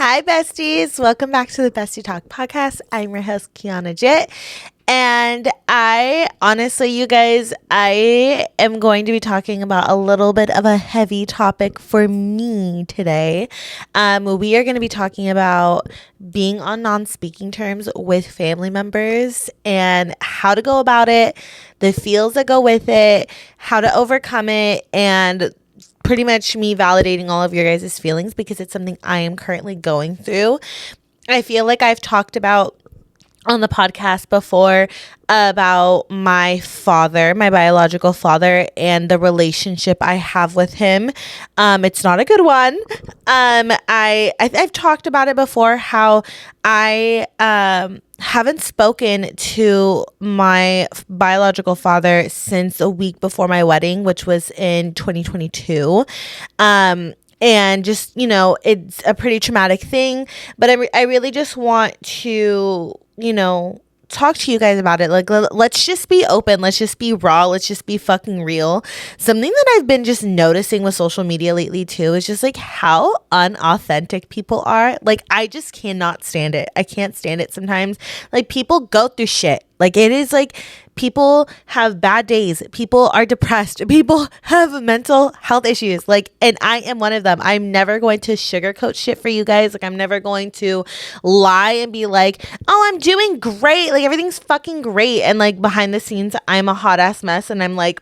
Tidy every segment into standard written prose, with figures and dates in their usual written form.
Hi, besties. Welcome back to the Bestie Talk podcast. I'm your host, Kianna Jit. And I am going to be talking about a little bit of a heavy topic for me today. We are going to be talking about being on non-speaking terms with family members and how to go about it, the feels that go with it, how to overcome it, and pretty much me validating all of your guys' feelings because it's something I am currently going through. I feel like I've talked about on the podcast before about my father, my biological father, and the relationship I have with him. It's not a good one. I've talked about it before, how I haven't spoken to my biological father since a week before my wedding, which was in 2022. And just, it's a pretty traumatic thing, but I really just want to, talk to you guys about it. Like, let's just be open. Let's just be raw. Let's just be fucking real. Something that I've been just noticing with social media lately too is just like how unauthentic people are. Like, I just cannot stand it. I can't stand it sometimes. Like, people go through shit. Like, it is like people have bad days. People are depressed. People have mental health issues. Like, and I am one of them. I'm never going to sugarcoat shit for you guys. Like, I'm never going to lie and be like, oh, I'm doing great. Like, everything's fucking great. And like behind the scenes, I'm a hot ass mess and I'm like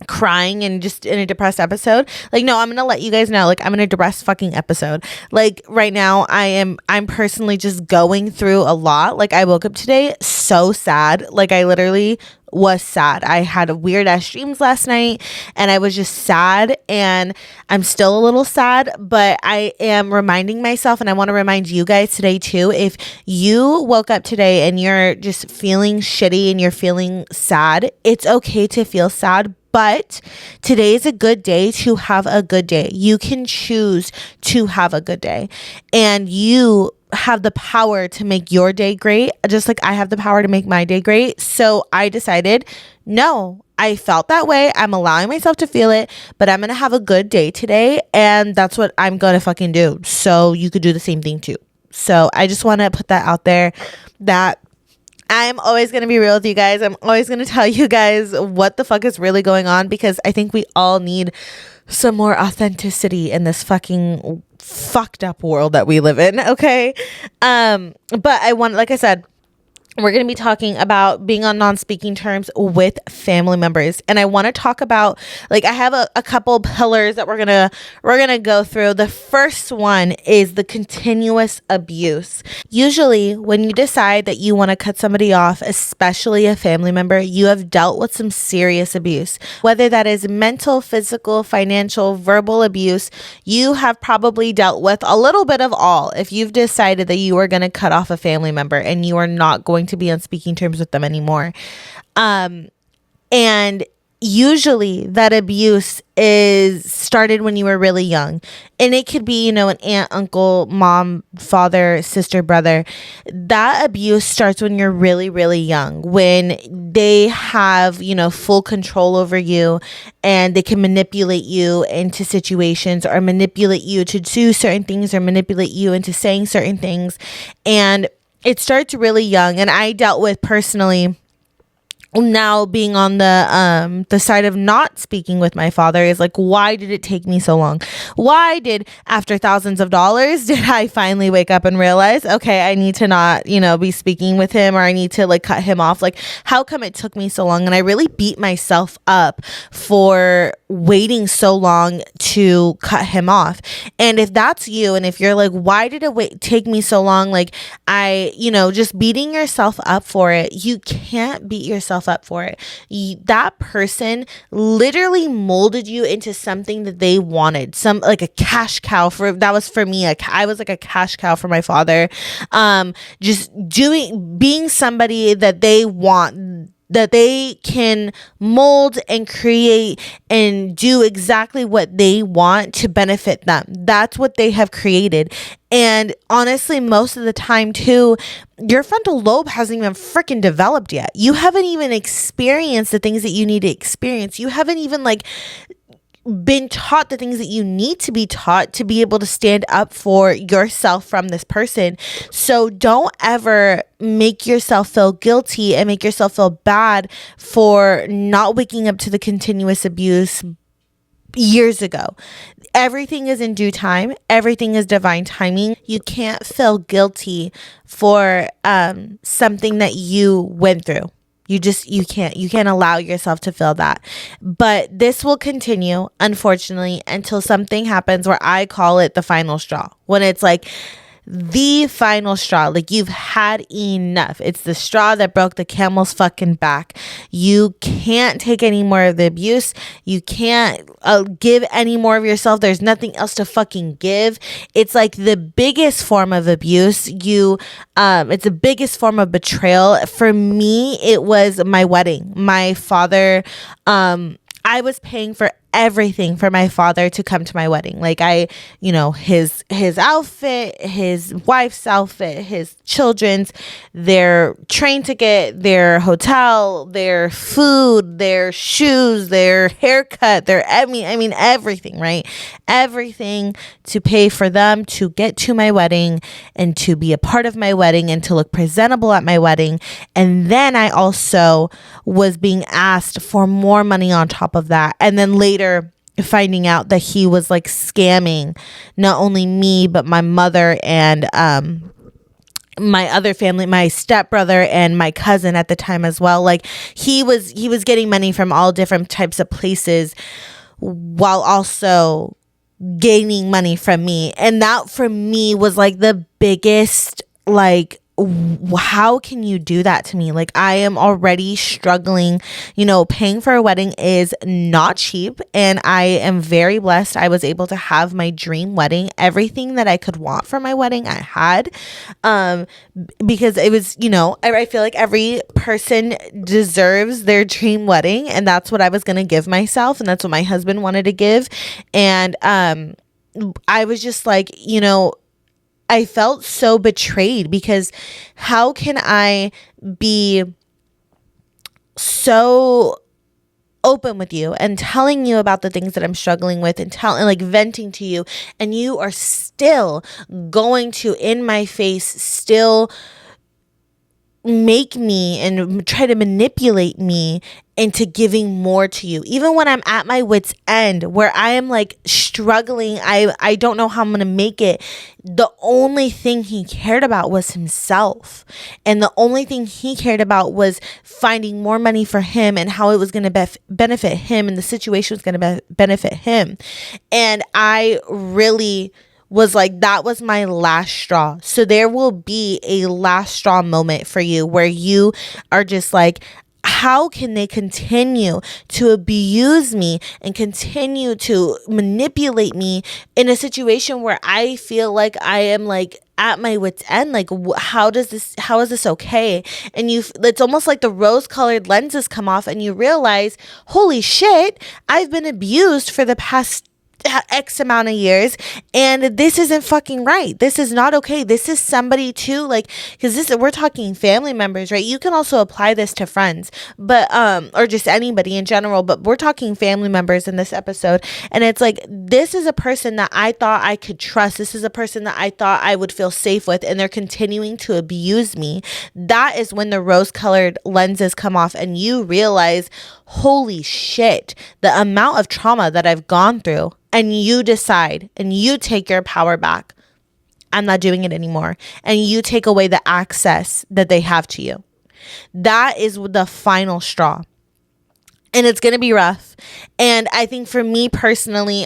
crying and just in a depressed episode. Like, no, I'm gonna let you guys know, like, I'm in a depressed fucking episode. Like, right now I'm personally just going through a lot. Like, I woke up today so sad. Like, I literally was sad. I had weird ass dreams last night and I was just sad, and I'm still a little sad, but I am reminding myself, and I want to remind you guys today too, if you woke up today and you're just feeling shitty and you're feeling sad, it's okay to feel sad. But today is a good day to have a good day. You can choose to have a good day, and you have the power to make your day great, just like I have the power to make my day great. So I decided, no, I felt that way. I'm allowing myself to feel it, but I'm going to have a good day today. And that's what I'm going to fucking do. So you could do the same thing too. So I just want to put that out there, that I'm always going to be real with you guys. I'm always going to tell you guys what the fuck is really going on, because I think we all need some more authenticity in this fucking fucked up world that we live in. Okay. But like I said, we're going to be talking about being on non-speaking terms with family members. And I want to talk about, like, I have a couple pillars that we're going to go through. The first one is the continuous abuse. Usually when you decide that you want to cut somebody off, especially a family member, you have dealt with some serious abuse. Whether that is mental, physical, financial, verbal abuse, you have probably dealt with a little bit of all. If you've decided that you are going to cut off a family member and you are not going to be on speaking terms with them anymore. And usually that abuse is started when you were really young. And it could be, an aunt, uncle, mom, father, sister, brother. That abuse starts when you're really, really young, when they have, full control over you, and they can manipulate you into situations, or manipulate you to do certain things, or manipulate you into saying certain things. And it starts really young. And I dealt with personally, now being on the side of not speaking with my father, is like, why did it take me so long? Why did, after thousands of dollars, did I finally wake up and realize, okay, I need to not, be speaking with him, or I need to like cut him off? Like, how come it took me so long? And I really beat myself up for waiting so long to cut him off. And if that's you, and if you're like, why did it take me so long? Like, just beating yourself up for it. You can't beat yourself up for it. That person literally molded you into something that they wanted, like a cash cow. That was for me. I was like a cash cow for my father. Just being somebody that they want, that they can mold and create and do exactly what they want to benefit them. That's what they have created. And honestly, most of the time too, your frontal lobe hasn't even freaking developed yet. You haven't even experienced the things that you need to experience. You haven't even been taught the things that you need to be taught to be able to stand up for yourself from this person. So don't ever make yourself feel guilty and make yourself feel bad for not waking up to the continuous abuse years ago. Everything is in due time. Everything is divine timing. You can't feel guilty for something that you went through. You can't allow yourself to feel that. But this will continue, unfortunately, until something happens where I call it the final straw. When it's like the final straw, like you've had enough. It's the straw that broke the camel's fucking back. You can't take any more of the abuse. You can't give any more of yourself. There's nothing else to fucking give. It's like the biggest form of abuse. It's the biggest form of betrayal. For me, it was my wedding. My father, I was paying for everything for my father to come to my wedding. Like his outfit, his wife's outfit, his children's, their train ticket, their hotel, their food, their shoes, their haircut, I mean everything, right? Everything to pay for them to get to my wedding and to be a part of my wedding and to look presentable at my wedding. And then I also was being asked for more money on top of that. And then later finding out that he was like scamming not only me but my mother and my other family, my stepbrother and my cousin at the time as well. Like he was getting money from all different types of places while also gaining money from me. And that for me was like the biggest, like, how can you do that to me? Like I am already struggling. Paying for a wedding is not cheap, and I am very blessed. I was able to have my dream wedding. Everything that I could want for my wedding I had, because it was, I feel like every person deserves their dream wedding, and that's what I was going to give myself, and that's what my husband wanted to give. And I was just like, I felt so betrayed, because how can I be so open with you and telling you about the things that I'm struggling with and like venting to you, and you are still going to, in my face, still make me and try to manipulate me into giving more to you, even when I'm at my wit's end, where I am like struggling. I don't know how I'm gonna make it. The only thing he cared about was himself, and the only thing he cared about was finding more money for him and how it was gonna benefit him, and the situation was gonna benefit him. And I really was like, that was my last straw. So there will be a last straw moment for you where you are just like, how can they continue to abuse me and continue to manipulate me in a situation where I feel like I am like at my wit's end? Like, how is this okay? And it's almost like the rose-colored lenses come off and you realize, holy shit, I've been abused for the past X amount of years, and this isn't fucking right. This is not okay. This is somebody too, like, because we're talking family members, right? You can also apply this to friends, but or just anybody in general, but we're talking family members in this episode. And it's like, this is a person that I thought I could trust. This is a person that I thought I would feel safe with, and they're continuing to abuse me. That is when the rose-colored lenses come off and you realize, holy shit, the amount of trauma that I've gone through. And you decide and you take your power back. I'm not doing it anymore. And you take away the access that they have to you. That is the final straw. And it's going to be rough. And I think for me personally,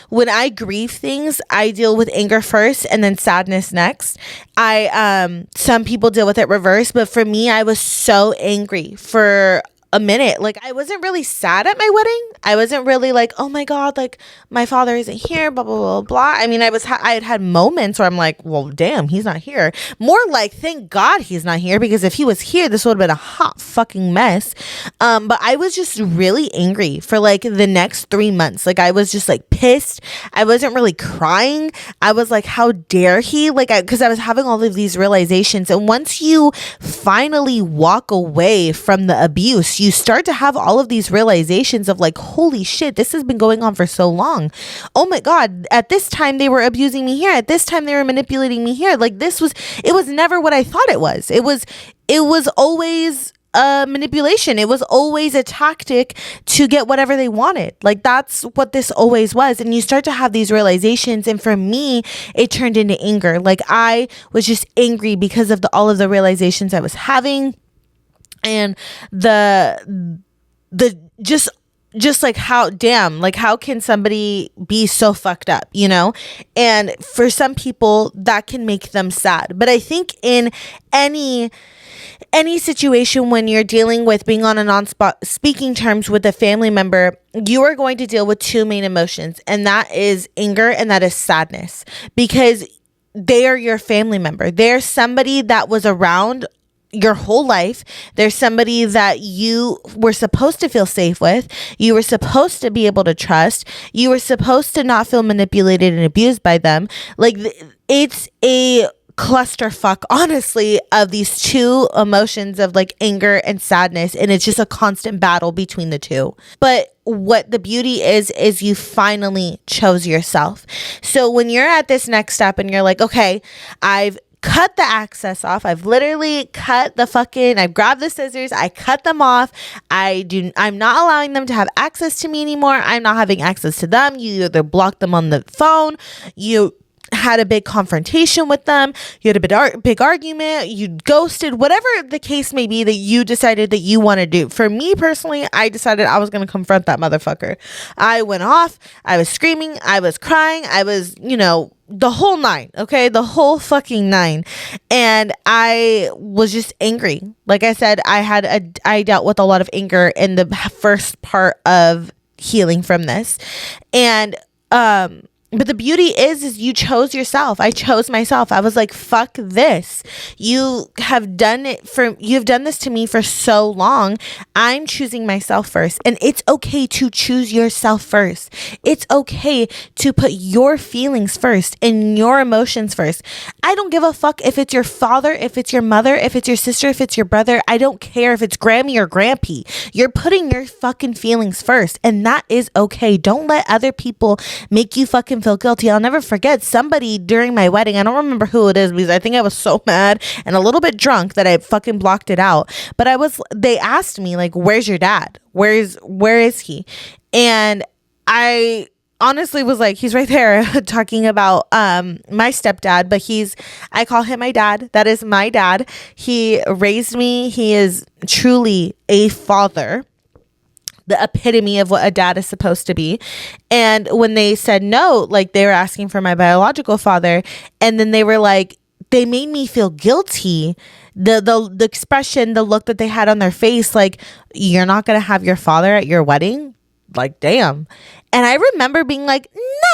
when I grieve things, I deal with anger first and then sadness next. Some people deal with it reverse, but for me, I was so angry for a minute. Like, I wasn't really sad at my wedding. I wasn't really like, oh my God, like my father isn't here, blah, blah, blah, blah. I mean, I had moments where I'm like, well, damn, he's not here. More like, thank God he's not here, because if he was here, this would have been a hot fucking mess. But I was just really angry for like the next 3 months. Like, I was just like pissed. I wasn't really crying. I was like, how dare he? Like, because I was having all of these realizations. And once you finally walk away from the abuse, you start to have all of these realizations of like, holy shit, this has been going on for so long. Oh my God, at this time they were abusing me here. At this time they were manipulating me here. Like it was never what I thought it was. It was always manipulation. It was always a tactic to get whatever they wanted. Like that's what this always was. And you start to have these realizations. And for me, it turned into anger. Like I was just angry because of all of the realizations I was having, and the just like how can somebody be so fucked up, you know? And for some people that can make them sad. But I think in any situation when you're dealing with being on a non-speaking terms with a family member, you are going to deal with two main emotions, and that is anger and that is sadness, because they are your family member. They're somebody that was around your whole life. They're somebody that you were supposed to feel safe with. You were supposed to be able to trust. You were supposed to not feel manipulated and abused by them. Like it's a clusterfuck, honestly, of these two emotions of like anger and sadness, and it's just a constant battle between the two. But what the beauty is you finally chose yourself. So when you're at this next step and you're like, okay, I've cut the access off. I've literally cut I've grabbed the scissors. I cut them off. I'm not allowing them to have access to me anymore. I'm not having access to them. You either blocked them on the phone. You had a big confrontation with them. You had a big argument. You ghosted, whatever the case may be that you decided that you want to do. For me personally, I decided I was going to confront that motherfucker. I went off. I was screaming. I was crying. I was, the whole nine, okay? The whole fucking nine. And I was just angry. Like I said, I dealt with a lot of anger in the first part of healing from this. And, but the beauty is you chose yourself. I chose myself. I was like, fuck this. You've done this to me for so long. I'm choosing myself first. And it's okay to choose yourself first. It's okay to put your feelings first and your emotions first. I don't give a fuck if it's your father, if it's your mother, if it's your sister, if it's your brother. I don't care if it's Grammy or Grampy. You're putting your fucking feelings first. And that is okay. Don't let other people make you fucking feel guilty. I'll never forget somebody during my wedding. I don't remember who it is because I think I was so mad and a little bit drunk that I fucking blocked it out. But they asked me like, where's your dad? Where is he? And I honestly was like, he's right there talking about my stepdad, but I call him my dad. That is my dad. He raised me. He is truly a father, the epitome of what a dad is supposed to be. And when they said no, like they were asking for my biological father, and then they were like, they made me feel guilty. The expression, the look that they had on their face, like, you're not gonna have your father at your wedding? Like, damn. And I remember being like,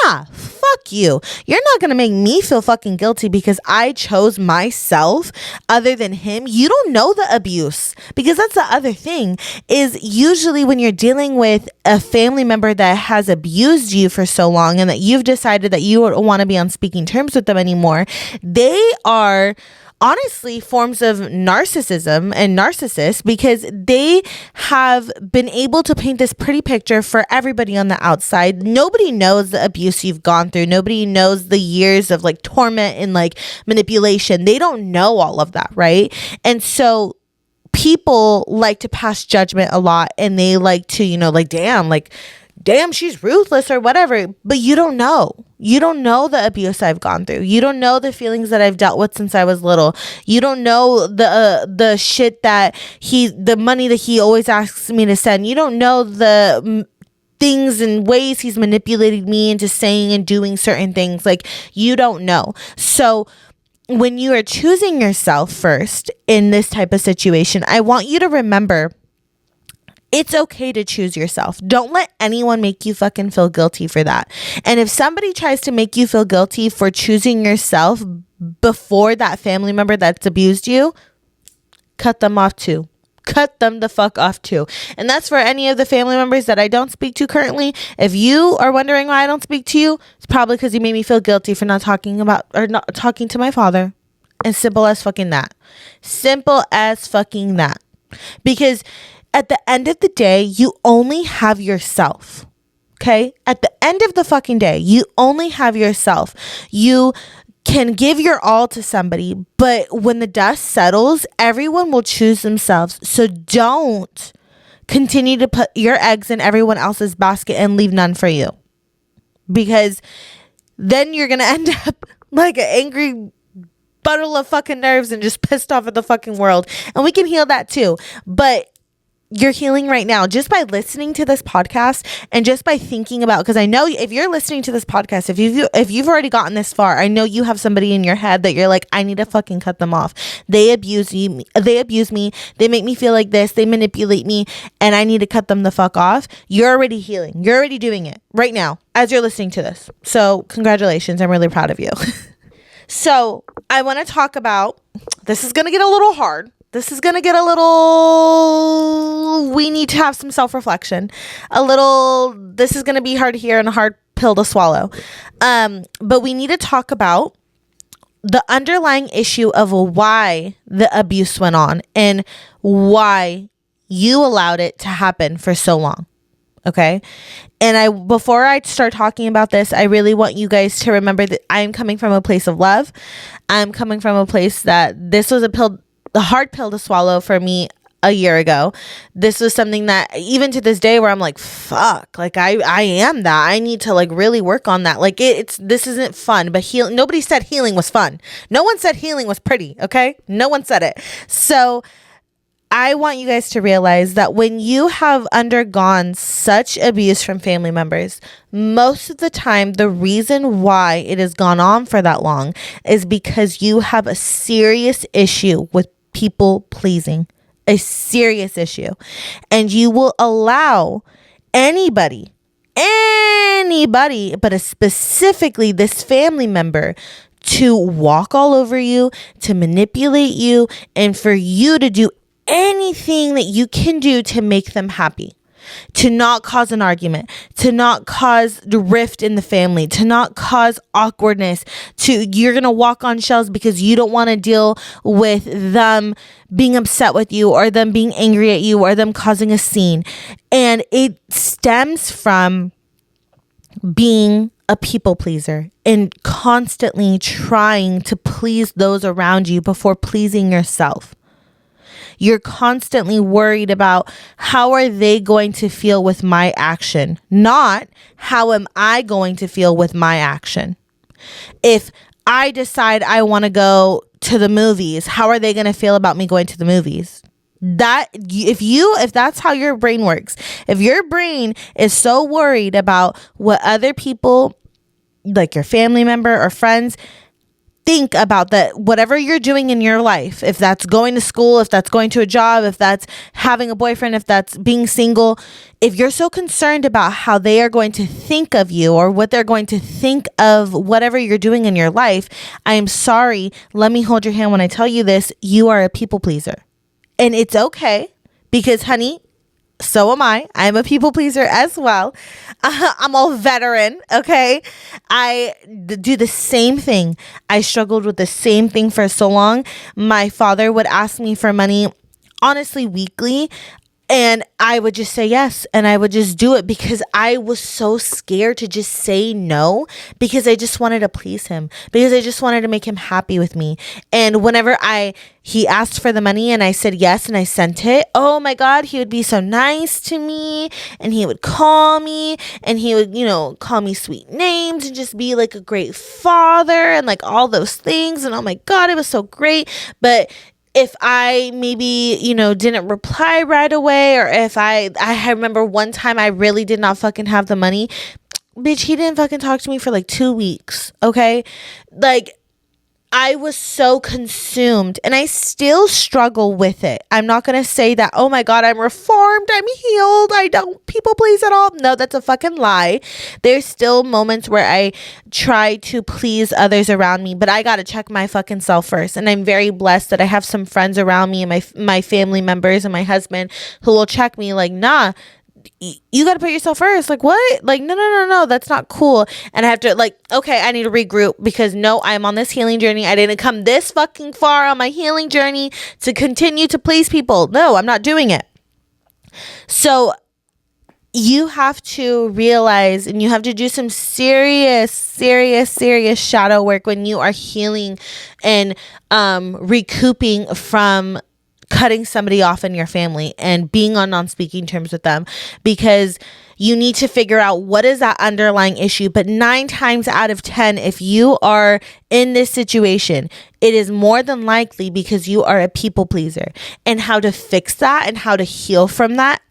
nah, fuck you. You're not going to make me feel fucking guilty because I chose myself other than him. You don't know the abuse, because that's the other thing is usually when you're dealing with a family member that has abused you for so long and that you've decided that you don't want to be on speaking terms with them anymore, they are honestly forms of narcissism and narcissists, because they have been able to paint this pretty picture for everybody on the outside. Nobody knows the abuse you've gone through. Nobody knows the years of like torment and like manipulation. They don't know all of that, right? And so people like to pass judgment a lot, and they like to, like, damn, she's ruthless or whatever. But you don't know. You don't know the abuse I've gone through. You don't know the feelings that I've dealt with since I was little. You don't know the shit the money that he always asks me to send. You don't know the things and ways he's manipulated me into saying and doing certain things. Like, you don't know. So when you are choosing yourself first in this type of situation, I want you to remember, it's okay to choose yourself. Don't let anyone make you fucking feel guilty for that. And if somebody tries to make you feel guilty for choosing yourself before that family member that's abused you, cut them off too. Cut them the fuck off too. And that's for any of the family members that I don't speak to currently. If you are wondering why I don't speak to you, it's probably because you made me feel guilty for not talking to my father. And simple as fucking that. Simple as fucking that. Because at the end of the day, you only have yourself. Okay? At the end of the fucking day, you only have yourself. You can give your all to somebody, but when the dust settles, everyone will choose themselves. So don't continue to put your eggs in everyone else's basket and leave none for you. Because then you're going to end up like an angry bundle of fucking nerves and just pissed off at the fucking world. And we can heal that too. But you're healing right now just by listening to this podcast and just by thinking about, because I know if you're listening to this podcast, if you've already gotten this far, I know you have somebody in your head that you're like, I need to fucking cut them off. They abuse me. They make me feel like this. They manipulate me and I need to cut them the fuck off. You're already healing. You're already doing it right now as you're listening to this. So congratulations. I'm really proud of you. So I want to talk about, this is going to get a little hard. This is going to get a little, we need to have some self-reflection. This is going to be hard to hear and a hard pill to swallow. But we need to talk about the underlying issue of why the abuse went on and why you allowed it to happen for so long. Okay. And before I start talking about this, I really want you guys to remember that I'm coming from a place of love. I'm coming from a place that this was the hard pill to swallow for me a year ago. This was something that even to this day where I'm like, fuck, like I am that. I need to like really work on that. Like this isn't fun, but nobody said healing was fun. No one said healing was pretty. Okay. No one said it. So I want you guys to realize that when you have undergone such abuse from family members, most of the time, the reason why it has gone on for that long is because you have a serious issue with people pleasing, a serious issue. And you will allow anybody, but specifically this family member to walk all over you, to manipulate you, and for you to do anything that you can do to make them happy, to not cause an argument, to not cause the rift in the family, to not cause awkwardness, you're going to walk on shells because you don't want to deal with them being upset with you or them being angry at you or them causing a scene. And it stems from being a people pleaser and constantly trying to please those around you before pleasing yourself. You're constantly worried about how are they going to feel with my action, not how am I going to feel with my action. If I decide I want to go to the movies, how are they going to feel about me going to the movies? If that's how your brain works, if your brain is so worried about what other people, like your family member or friends, think about that, whatever you're doing in your life, if that's going to school, if that's going to a job, if that's having a boyfriend, if that's being single, if you're so concerned about how they are going to think of you or what they're going to think of whatever you're doing in your life, I am sorry. Let me hold your hand when I tell you this. You are a people pleaser. And it's okay because, honey, so am I. I'm a people pleaser as well. I'm a veteran, okay? I do the same thing. I struggled with the same thing for so long. My father would ask me for money, honestly, weekly. And I would just say yes. And I would just do it because I was so scared to just say no because I just wanted to please him, because I just wanted to make him happy with me. And whenever he asked for the money and I said yes and I sent it, oh my God, he would be so nice to me and he would call me and he would, call me sweet names and just be like a great father and like all those things. And oh my God, it was so great. But if I maybe, didn't reply right away, or if I remember one time I really did not fucking have the money, bitch, he didn't fucking talk to me for like 2 weeks. Okay. Like, I was so consumed and I still struggle with it. I'm not going to say that, oh my God, I'm reformed, I'm healed, I don't people please at all. No, that's a fucking lie. There's still moments where I try to please others around me, but I got to check my fucking self first. And I'm very blessed that I have some friends around me and my family members and my husband who will check me like, nah, you got to put yourself first. Like, what? Like, no, that's not cool. And I have to okay, I need to regroup because no, I'm on this healing journey. I didn't come this fucking far on my healing journey to continue to please people. No, I'm not doing it. So you have to realize, and you have to do some serious shadow work when you are healing and recouping from cutting somebody off in your family and being on non-speaking terms with them, because you need to figure out what is that underlying issue. But 9 times out of 10, if you are in this situation, it is more than likely because you are a people pleaser. And how to fix that and how to heal from that,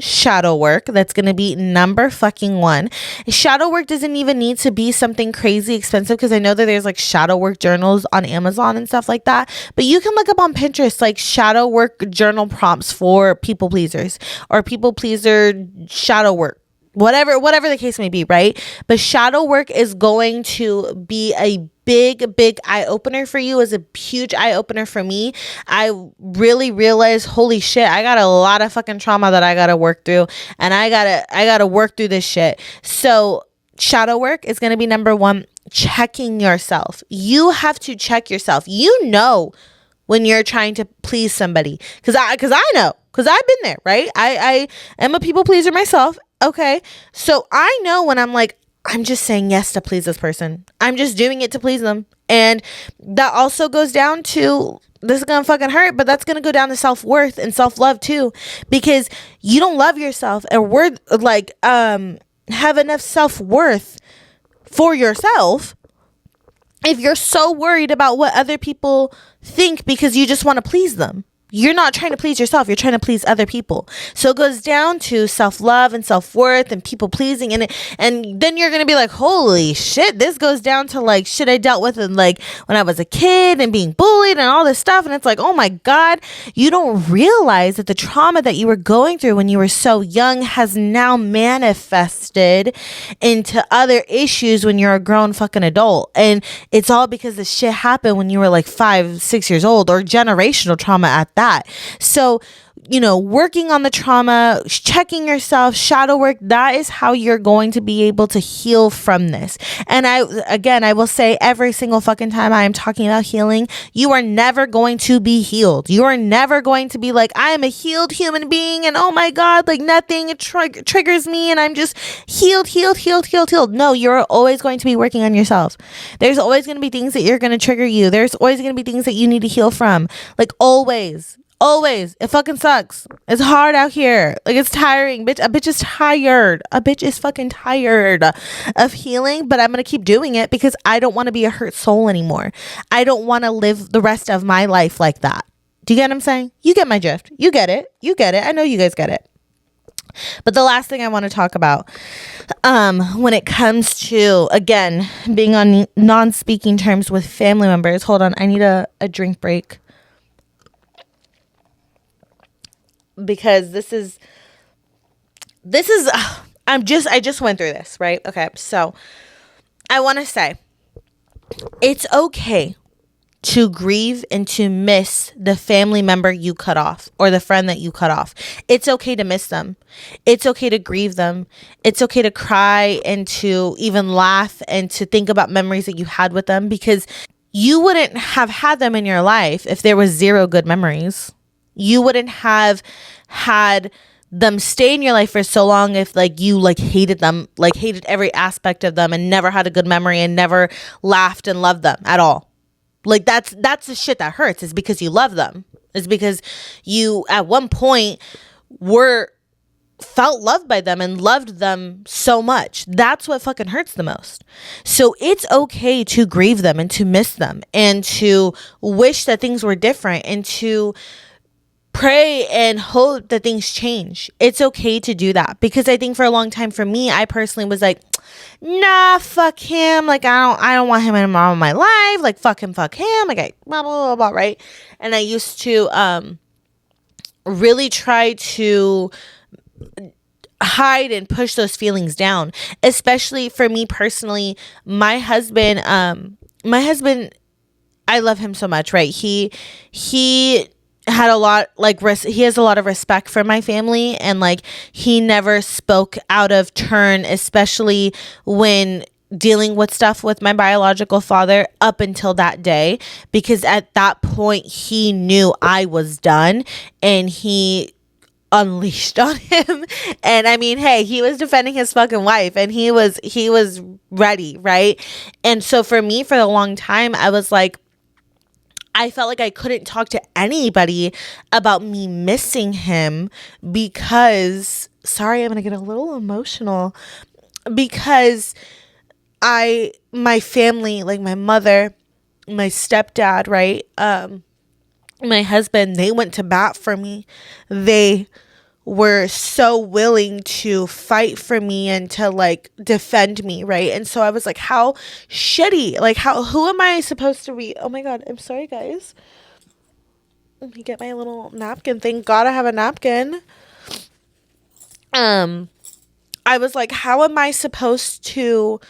shadow work. That's going to be number fucking 1. Shadow work doesn't even need to be something crazy expensive, because I know that there's like shadow work journals on Amazon and stuff like that. But you can look up on Pinterest like shadow work journal prompts for people pleasers, or people pleaser shadow work. Whatever the case may be, right? But shadow work is going to be a big eye opener for you, is a huge eye opener for me. I really realized, holy shit, I got a lot of fucking trauma that I gotta work through, and I gotta work through this shit. So shadow work is gonna be number 1. Checking yourself. You have to check yourself. You know when you're trying to please somebody, because I know, because I've been there, right? I am a people pleaser myself. Okay, so I know when I'm like, I'm just saying yes to please this person. I'm just doing it to please them. And that also goes down to, this is gonna fucking hurt, but that's gonna go down to self-worth and self-love too, because you don't love yourself and have enough self-worth for yourself if you're so worried about what other people think because you just want to please them. You're not trying to please yourself. You're trying to please other people. So it goes down to self-love and self-worth and people pleasing. And then you're going to be like, holy shit, this goes down to like shit I dealt with in like when I was a kid and being bullied and all this stuff. And it's like, oh my God, you don't realize that the trauma that you were going through when you were so young has now manifested into other issues when you're a grown fucking adult. And it's all because the shit happened when you were like 5, 6 years old, or generational trauma at that. So, working on the trauma, checking yourself, shadow work, that is how you're going to be able to heal from this. And I will say every single fucking time I am talking about healing, you are never going to be healed. You are never going to be like, I am a healed human being and oh my God, like nothing triggers me and I'm just healed. No, you're always going to be working on yourself. There's always going to be things that you're going to trigger you. There's always going to be things that you need to heal from. Like always. It fucking sucks. It's hard out here. Like, it's tiring, bitch. A bitch is tired. A bitch is fucking tired of healing, but I'm going to keep doing it because I don't want to be a hurt soul anymore. I don't want to live the rest of my life like that. Do you get what I'm saying? You get my drift. You get it. I know you guys get it. But the last thing I want to talk about, when it comes to, again, being on non-speaking terms with family members. Hold on. I need a drink break. Because this is I just went through this, right? Okay, so I want to say it's okay to grieve and to miss the family member you cut off or the friend that you cut off. It's okay to miss them. It's okay to grieve them. It's okay to cry and to even laugh and to think about memories that you had with them, because you wouldn't have had them in your life if there was 0 good memories. You wouldn't have had them stay in your life for so long if like you like hated them, like hated every aspect of them and never had a good memory and never laughed and loved them at all. Like that's the shit that hurts, is because you love them. It's because you at one point felt loved by them and loved them so much. That's what fucking hurts the most. So it's okay to grieve them and to miss them and to wish that things were different and to pray and hope that things change. It's okay to do that, because I think for a long time for me, I personally was like, nah, fuck him. Like, I don't want him in my life. Like, fuck him. Like, I blah, blah, blah, blah, right? And I used to really try to hide and push those feelings down, especially for me personally. My husband, I love him so much, right? He had a lot, like, he has a lot of respect for my family, and like he never spoke out of turn, especially when dealing with stuff with my biological father up until that day, because at that point he knew I was done, and he unleashed on him. And I mean, hey, he was defending his fucking wife, and he was ready, right? And so for me, for a long time, I was like, I felt like I couldn't talk to anybody about me missing him because, sorry, I'm going to get a little emotional, because my family, like my mother, my stepdad, right? My husband, they went to bat for me. They were so willing to fight for me and to like defend me, right? And so I was like, how shitty, like who am I supposed to be? Oh my God, I'm sorry guys. Let me get my little napkin. Thank God I have a napkin. I was like, how am I supposed to,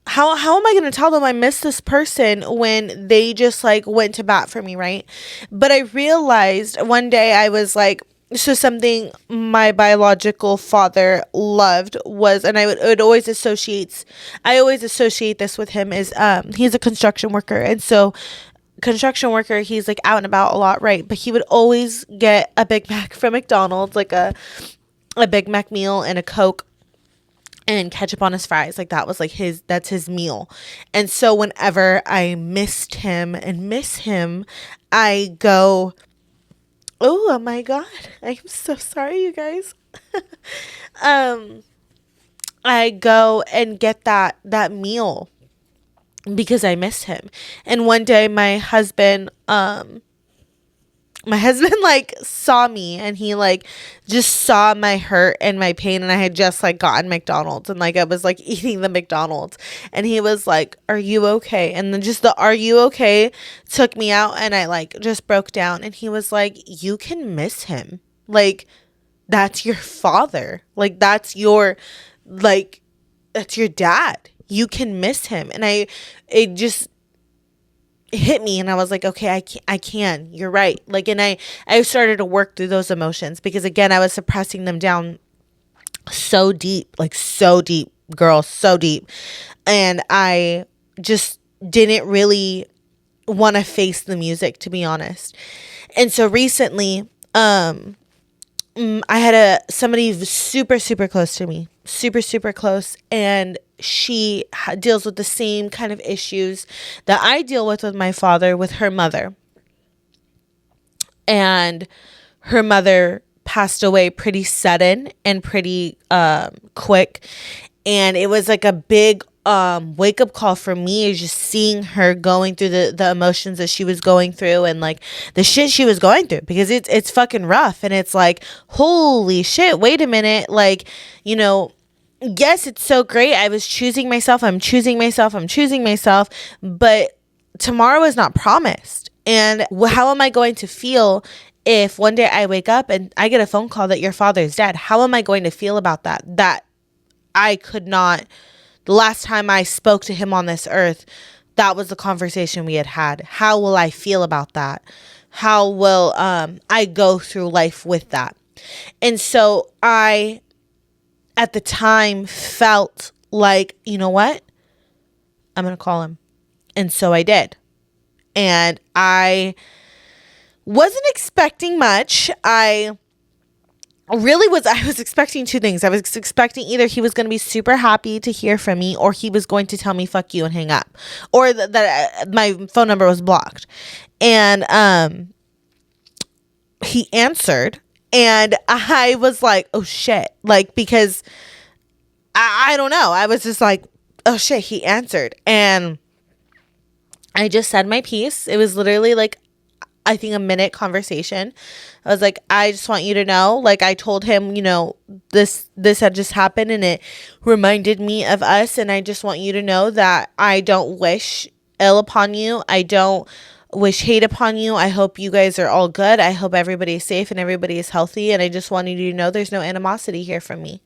how am I going to tell them I miss this person when they just like went to bat for me, right? But I realized one day, I was like, so something my biological father loved was, and I always associate this with him, is he's a construction worker. And so construction worker, he's like out and about a lot, right? But he would always get a Big Mac from McDonald's, like a Big Mac meal and a Coke and ketchup on his fries. Like that's his meal. And so whenever I missed him and miss him, I go, oh my God, I'm so sorry, you guys. I go and get that meal because I miss him. And one day my husband like saw me, and he like just saw my hurt and my pain, and I had just like gotten McDonald's, and like I was like eating the McDonald's, and he was like, are you okay? And then just the are you okay took me out, and I like just broke down. And he was like, you can miss him, like that's your father, like that's your dad, you can miss him. And it just hit me, and I was like, okay, I can, you're right. Like, and I started to work through those emotions, because again, I was suppressing them down so deep, girl, so deep. And I just didn't really want to face the music, to be honest. And so recently, I had somebody super, super close to me, super close, and she deals with the same kind of issues that I deal with my father, with her mother. And her mother passed away pretty sudden and pretty quick. And it was like a big wake up call for me, is just seeing her going through the emotions that she was going through, and like the shit she was going through, because it's fucking rough. And it's like, holy shit, wait a minute. Like, you know, yes, it's so great. I was choosing myself. I'm choosing myself. But tomorrow is not promised. And how am I going to feel if one day I wake up and I get a phone call that your father is dead? How am I going to feel about that? That I could not, the last time I spoke to him on this earth, that was the conversation we had. How will I feel about that? How will I go through life with that? And so I, at the time, felt like, you know what? I'm going to call him. And so I did. And I wasn't expecting much. I was expecting two things. I was expecting either he was going to be super happy to hear from me, or he was going to tell me fuck you and hang up, or that my phone number was blocked. And he answered, and I was like, oh shit. Like, because I don't know. I was just like, oh shit, he answered. And I just said my piece. It was literally like, I think, a minute conversation. I was like, I just want you to know, like, I told him, you know, this had just happened, and it reminded me of us. And I just want you to know that I don't wish ill upon you. I don't wish hate upon you. I hope you guys are all good. I hope everybody's safe and everybody is healthy. And I just wanted you to know there's no animosity here from me.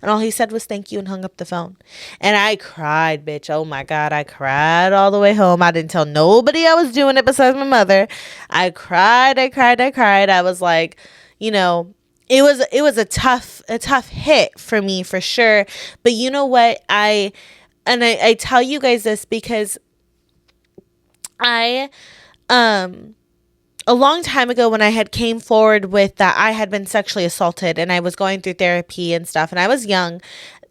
And all he said was thank you, and hung up the phone. And I cried, bitch. Oh my God. I cried all the way home. I didn't tell nobody I was doing it besides my mother. I cried. I was like, you know, it was a tough hit for me, for sure. But you know what? I tell you guys this because I a long time ago when I had came forward with that I had been sexually assaulted and I was going through therapy and stuff and I was young,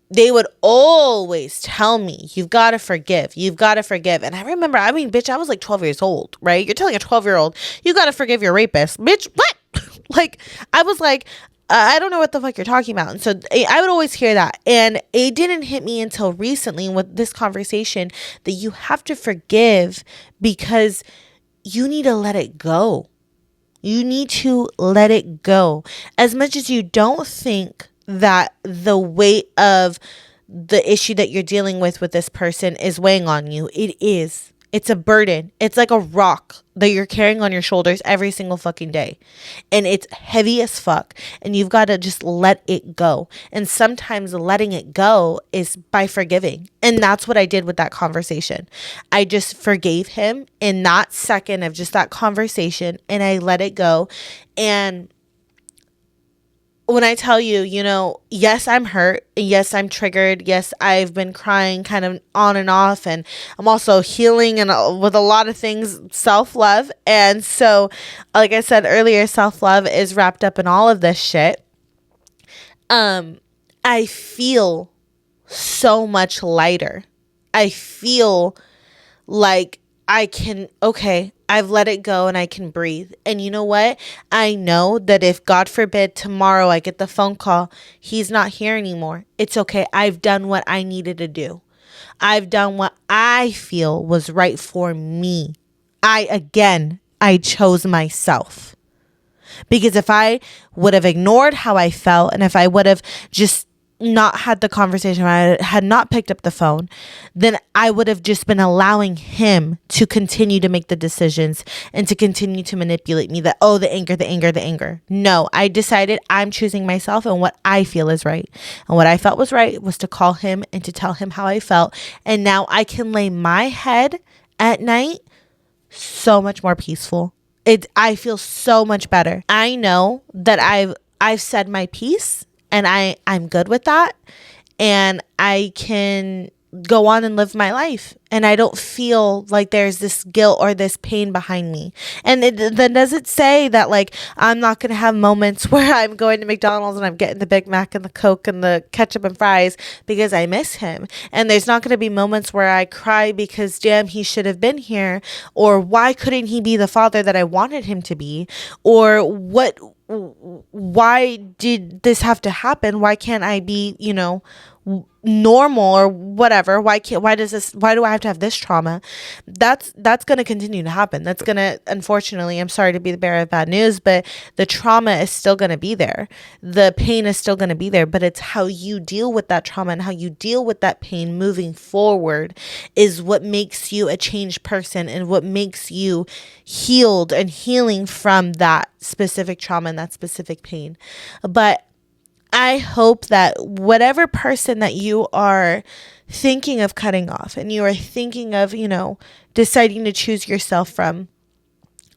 they would always tell me, you've got to forgive. You've got to forgive. And I remember, I mean, bitch, I was like 12 years old, right? You're telling a 12-year-old, you got to forgive your rapist. Bitch, what? Like, I was like, I don't know what the fuck you're talking about. And so I would always hear that. And it didn't hit me until recently with this conversation that you have to forgive because you need to let it go. You need to let it go. As much as you don't think that the weight of the issue that you're dealing with this person is weighing on you, it is. It's a burden. It's like a rock that you're carrying on your shoulders every single fucking day. And it's heavy as fuck. And you've got to just let it go. And sometimes letting it go is by forgiving. And that's what I did with that conversation. I just forgave him in that second of just that conversation. And I let it go. And when I tell you, you know, yes, I'm hurt. Yes, I'm triggered. Yes, I've been crying kind of on and off. And I'm also healing and with a lot of things, self-love. And so, like I said earlier, self-love is wrapped up in all of this shit. I feel so much lighter. I feel like I can, okay, I've let it go and I can breathe. And you know what? I know that if, God forbid, tomorrow I get the phone call, he's not here anymore. It's okay. I've done what I needed to do. I've done what I feel was right for me. I chose myself. Because if I would have ignored how I felt and if I would have just not had the conversation, I had not picked up the phone, then I would have just been allowing him to continue to make the decisions and to continue to manipulate me that, oh, the anger. No, I decided I'm choosing myself and what I feel is right. And what I felt was right was to call him and to tell him how I felt. And now I can lay my head at night so much more peaceful. I feel so much better. I know that I've said my piece. And I'm good with that. And I can go on and live my life. And I don't feel like there's this guilt or this pain behind me. And then does it say that like I'm not going to have moments where I'm going to McDonald's and I'm getting the Big Mac and the Coke and the ketchup and fries because I miss him. And there's not going to be moments where I cry because damn, he should have been here. Or why couldn't he be the father that I wanted him to be? Or why did this have to happen? Why can't I be, you know, normal or whatever? Why do I have to have this trauma? That's going to continue to happen. That's going to, unfortunately, I'm sorry to be the bearer of bad news, but the trauma is still going to be there. The pain is still going to be there, but it's how you deal with that trauma and how you deal with that pain moving forward is what makes you a changed person and what makes you healed and healing from that specific trauma and that specific pain. But I hope that whatever person that you are thinking of cutting off and you are thinking of, you know, deciding to choose yourself from,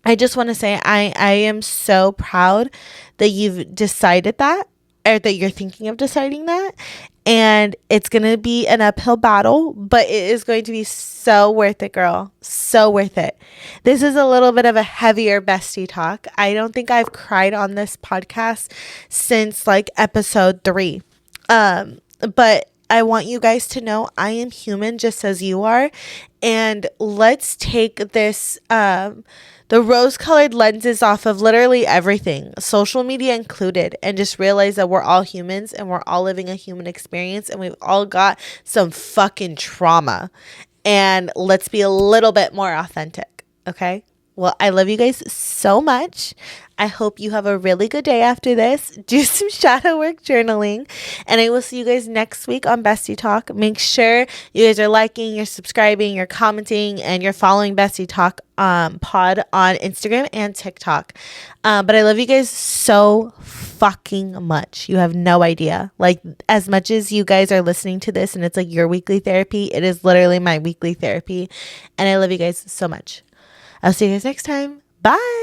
I just want to say I am so proud that you've decided that, or that you're thinking of deciding that. And it's going to be an uphill battle, but it is going to be so worth it, girl. So worth it. This is a little bit of a heavier bestie talk. I don't think I've cried on this podcast since like episode 3. But I want you guys to know I am human just as you are. And let's take this, the rose-colored lenses off of literally everything, social media included, and just realize that we're all humans and we're all living a human experience and we've all got some fucking trauma. And let's be a little bit more authentic, okay? Well, I love you guys so much. I hope you have a really good day after this. Do some shadow work journaling. And I will see you guys next week on Bestie Talk. Make sure you guys are liking, you're subscribing, you're commenting, and you're following Bestie Talk pod on Instagram and TikTok. But I love you guys so fucking much. You have no idea. Like, as much as you guys are listening to this and it's like your weekly therapy, it is literally my weekly therapy. And I love you guys so much. I'll see you guys next time. Bye.